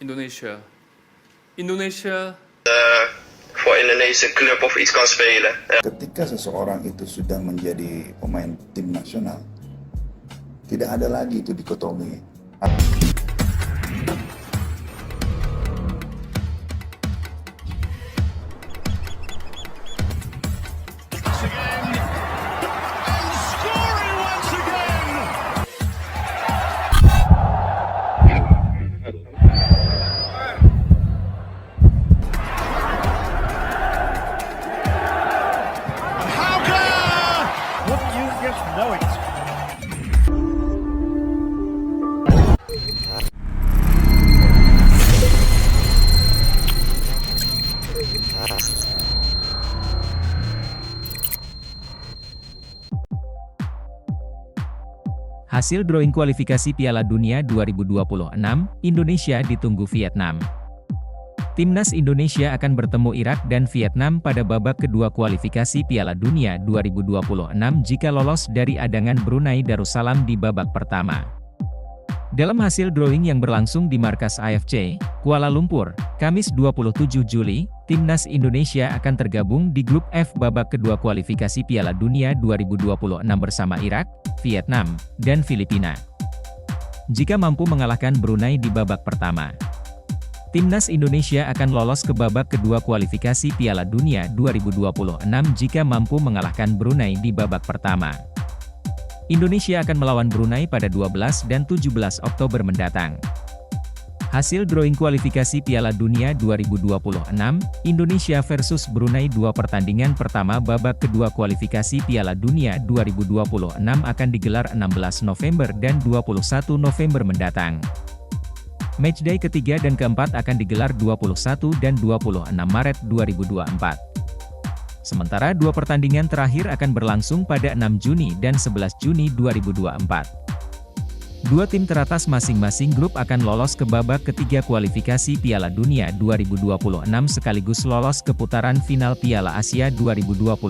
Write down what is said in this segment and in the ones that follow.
Indonesia. Indonesia voor Indonesische club of iets kan spelen. Ketika seseorang itu sudah menjadi pemain tim nasional, tidak ada lagi itu dikotomi. Hasil drawing kualifikasi Piala Dunia 2026, Indonesia ditunggu Vietnam. Timnas Indonesia akan bertemu Irak dan Vietnam pada babak kedua kualifikasi Piala Dunia 2026 jika lolos dari adangan Brunei Darussalam di babak pertama. Dalam hasil drawing yang berlangsung di markas AFC, Kuala Lumpur, Kamis 27 Juli, Timnas Indonesia akan tergabung di grup F babak kedua kualifikasi Piala Dunia 2026 bersama Irak, Vietnam, dan Filipina. Jika mampu mengalahkan Brunei di babak pertama, Timnas Indonesia akan lolos ke babak kedua kualifikasi Piala Dunia 2026 jika mampu mengalahkan Brunei di babak pertama. Indonesia akan melawan Brunei pada 12 dan 17 Oktober mendatang. Hasil drawing kualifikasi Piala Dunia 2026, Indonesia versus Brunei 2 pertandingan pertama babak kedua kualifikasi Piala Dunia 2026 akan digelar 16 November dan 21 November mendatang. Matchday ketiga dan keempat akan digelar 21 dan 26 Maret 2024. Sementara 2 pertandingan terakhir akan berlangsung pada 6 Juni dan 11 Juni 2024. 2 tim teratas masing-masing grup akan lolos ke babak ketiga kualifikasi Piala Dunia 2026 sekaligus lolos ke putaran final Piala Asia 2027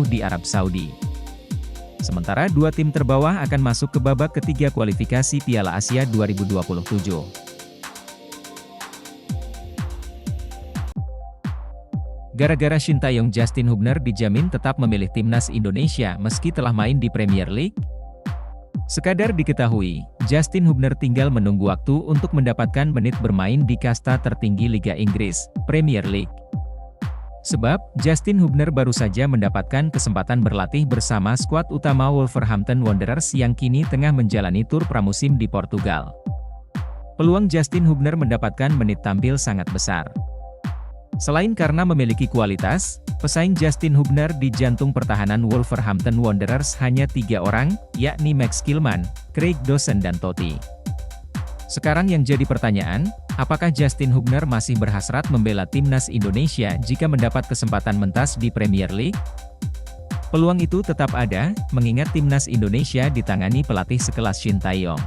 di Arab Saudi. Sementara 2 tim terbawah akan masuk ke babak ketiga kualifikasi Piala Asia 2027. Gara-gara Sintayong, Justin Hubner dijamin tetap memilih timnas Indonesia meski telah main di Premier League? Sekadar diketahui, Justin Hubner tinggal menunggu waktu untuk mendapatkan menit bermain di kasta tertinggi Liga Inggris, Premier League. Sebab, Justin Hubner baru saja mendapatkan kesempatan berlatih bersama skuad utama Wolverhampton Wanderers yang kini tengah menjalani tur pramusim di Portugal. Peluang Justin Hubner mendapatkan menit tampil sangat besar. Selain karena memiliki kualitas, pesaing Justin Hubner di jantung pertahanan Wolverhampton Wanderers hanya 3 orang, yakni Max Kilman, Craig Dawson dan Totti. Sekarang yang jadi pertanyaan, apakah Justin Hubner masih berhasrat membela timnas Indonesia jika mendapat kesempatan mentas di Premier League? Peluang itu tetap ada, mengingat timnas Indonesia ditangani pelatih sekelas Sintayong.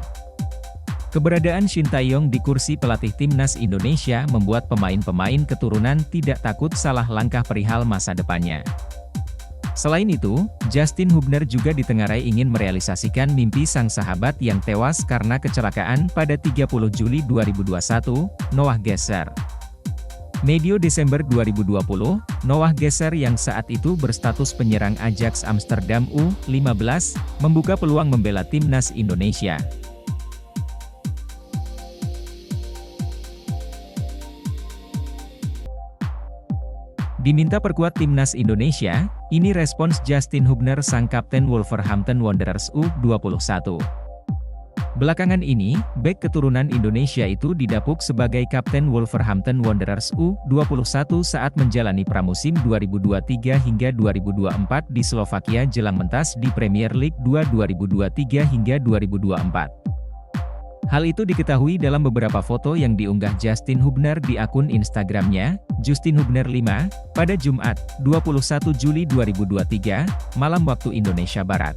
Keberadaan Sintayong di kursi pelatih timnas Indonesia membuat pemain-pemain keturunan tidak takut salah langkah perihal masa depannya. Selain itu, Justin Hubner juga ditengarai ingin merealisasikan mimpi sang sahabat yang tewas karena kecelakaan pada 30 Juli 2021, Noah Gesser. Medio Desember 2020, Noah Gesser yang saat itu berstatus penyerang Ajax Amsterdam U15, membuka peluang membela timnas Indonesia. Diminta perkuat timnas Indonesia, ini respons Justin Hubner sang kapten Wolverhampton Wanderers U21. Belakangan ini, bek keturunan Indonesia itu didapuk sebagai kapten Wolverhampton Wanderers U21 saat menjalani pramusim 2023 hingga 2024 di Slovakia jelang mentas di Premier League 2 2023 hingga 2024. Hal itu diketahui dalam beberapa foto yang diunggah Justin Hubner di akun Instagramnya, Justin Hubner 5, pada Jumat, 21 Juli 2023, malam waktu Indonesia Barat.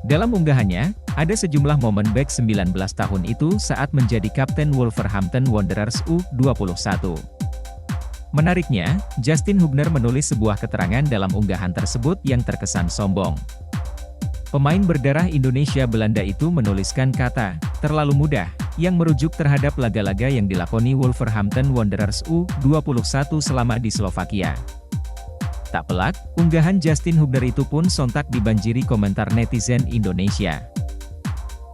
Dalam unggahannya, ada sejumlah momen bek 19 tahun itu saat menjadi kapten Wolverhampton Wanderers U21. Menariknya, Justin Hubner menulis sebuah keterangan dalam unggahan tersebut yang terkesan sombong. Pemain berdarah Indonesia Belanda itu menuliskan kata, terlalu mudah, yang merujuk terhadap laga-laga yang dilakoni Wolverhampton Wanderers U21 selama di Slovakia. Tak pelak, unggahan Justin Hubner itu pun sontak dibanjiri komentar netizen Indonesia.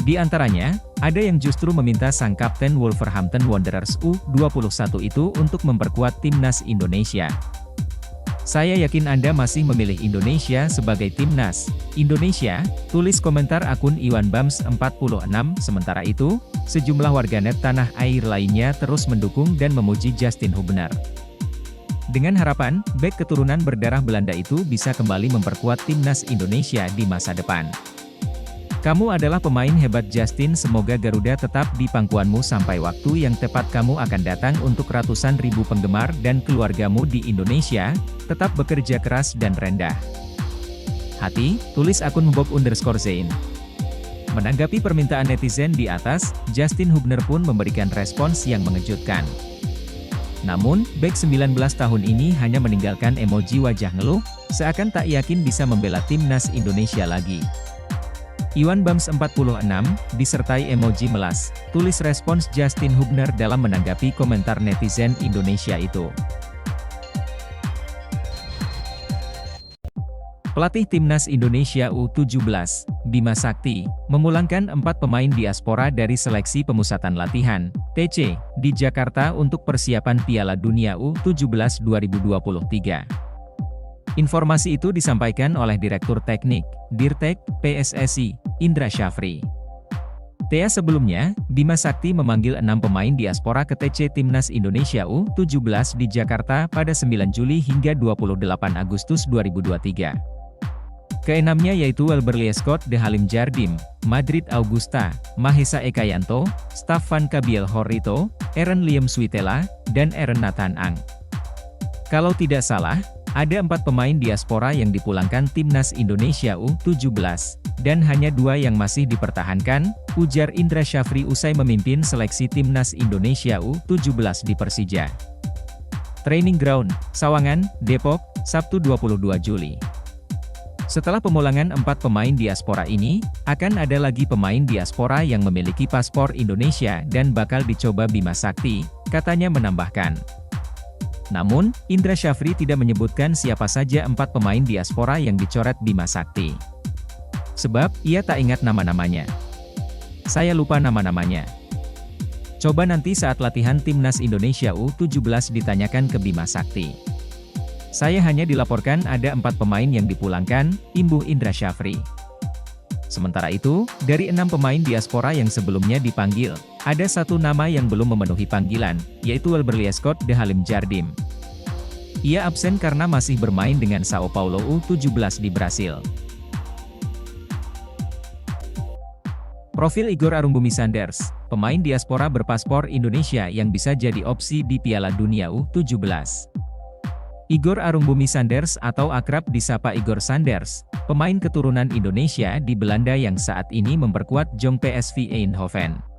Di antaranya, ada yang justru meminta sang kapten Wolverhampton Wanderers U21 itu untuk memperkuat timnas Indonesia. Saya yakin Anda masih memilih Indonesia sebagai timnas Indonesia, tulis komentar akun Iwan Bams 46. Sementara itu, sejumlah warganet tanah air lainnya terus mendukung dan memuji Justin Hubner. Dengan harapan, bek keturunan berdarah Belanda itu bisa kembali memperkuat timnas Indonesia di masa depan. Kamu adalah pemain hebat Justin, semoga Garuda tetap di pangkuanmu sampai waktu yang tepat kamu akan datang untuk ratusan ribu penggemar dan keluargamu di Indonesia, tetap bekerja keras dan rendah hati, tulis akun Bob_Zain. Menanggapi permintaan netizen di atas, Justin Hubner pun memberikan respons yang mengejutkan. Namun, bek 19 tahun ini hanya meninggalkan emoji wajah ngeluh, seakan tak yakin bisa membela timnas Indonesia lagi. Iwan Bams 46, disertai emoji melas, tulis respons Justin Hubner dalam menanggapi komentar netizen Indonesia itu. Pelatih Timnas Indonesia U17, Bima Sakti, memulangkan 4 pemain diaspora dari seleksi pemusatan latihan, TC, di Jakarta untuk persiapan Piala Dunia U17 2023. Informasi itu disampaikan oleh Direktur Teknik, Dirtek, PSSI, Indra Syafri. Sebelumnya, Bima Sakti memanggil 6 pemain diaspora ke TC Timnas Indonesia U17 di Jakarta pada 9 Juli hingga 28 Agustus 2023. Keenamnya yaitu Welberly Scott De Halim Jardim, Madrid Augusta, Mahesa Ekayanto, Staffan Kabiel Horrito, Eren Liam Switela, dan Eren Nathan Ang. Kalau tidak salah, ada 4 pemain diaspora yang dipulangkan Timnas Indonesia U17, dan hanya 2 yang masih dipertahankan, ujar Indra Syafri usai memimpin seleksi Timnas Indonesia U17 di Persija Training Ground, Sawangan, Depok, Sabtu 22 Juli. Setelah pemulangan 4 pemain diaspora ini, akan ada lagi pemain diaspora yang memiliki paspor Indonesia dan bakal dicoba Bima Sakti, katanya menambahkan. Namun, Indra Syafri tidak menyebutkan siapa saja 4 pemain diaspora yang dicoret Bima Sakti. Sebab, ia tak ingat nama-namanya. Saya lupa nama-namanya. Coba nanti saat latihan Timnas Indonesia U17 ditanyakan ke Bima Sakti. Saya hanya dilaporkan ada 4 pemain yang dipulangkan, imbuh Indra Syafri. Sementara itu, dari 6 pemain diaspora yang sebelumnya dipanggil, ada 1 nama yang belum memenuhi panggilan, yaitu Welberly Scott De Halim Jardim. Ia absen karena masih bermain dengan Sao Paulo U17 di Brasil. Profil Igor Arungbumi Sanders, pemain diaspora berpaspor Indonesia yang bisa jadi opsi di Piala Dunia U17. Igor Arungbumi Sanders atau akrab disapa Igor Sanders, pemain keturunan Indonesia di Belanda yang saat ini memperkuat Jong PSV Eindhoven.